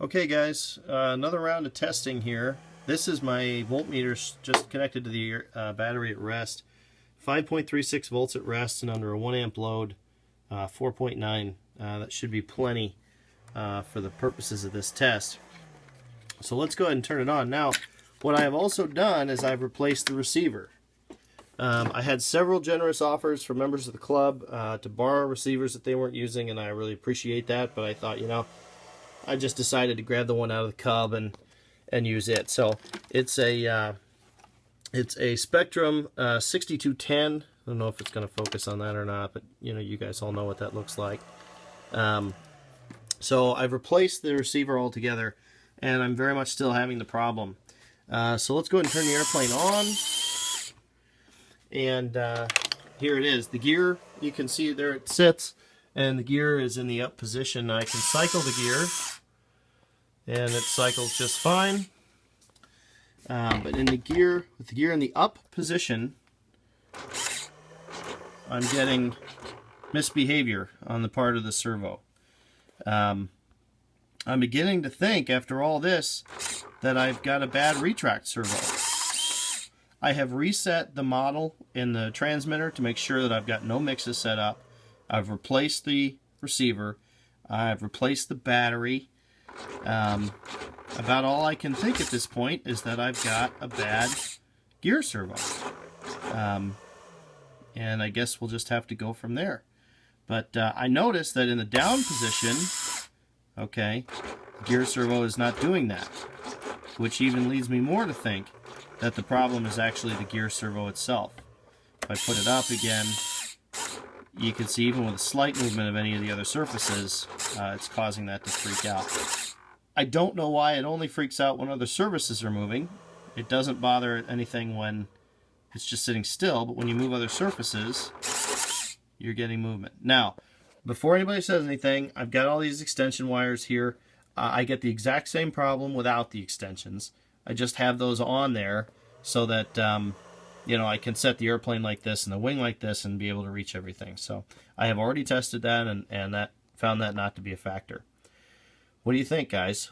Okay guys, another round of testing here. This is my voltmeter just connected to the battery at rest. 5.36 volts at rest and under a 1 amp load, 4.9. That should be plenty for the purposes of this test. So let's go ahead and turn it on. Now, what I have also done is I've replaced the receiver. I had several generous offers from members of the club to borrow receivers that they weren't using, and I really appreciate that, but I thought, you know, I just decided to grab the one out of the cub and use it. So it's a Spectrum 6210. I don't know if it's going to focus on that or not, but you know, you guys all know what that looks like. So I've replaced the receiver altogether, and I'm very much still having the problem. So let's go ahead and turn the airplane on. And here it is. The gear, you can see there it sits, and the gear is in the up position. I can cycle the gear, and it cycles just fine. But in the gear, with the gear in the up position, I'm getting misbehavior on the part of the servo. I'm beginning to think, after all this, that I've got a bad retract servo. I have reset the model in the transmitter to make sure that I've got no mixes set up. I've replaced the receiver. I've replaced the battery. About all I can think at this point is that I've got a bad gear servo. And I guess we'll just have to go from there. But I noticed that in the down position, okay, the gear servo is not doing that, which even leads me more to think that the problem is actually the gear servo itself. If I put it up again, you can see even with a slight movement of any of the other surfaces, it's causing that to freak out. I don't know why it only freaks out when other surfaces are moving. It doesn't bother anything when it's just sitting still, but when you move other surfaces, you're getting movement. Now, before anybody says anything, I've got all these extension wires here. I get the exact same problem without the extensions. I just have those on there so that you know, I can set the airplane like this and the wing like this and be able to reach everything. So I have already tested that, and that found that not to be a factor. What do you think, guys?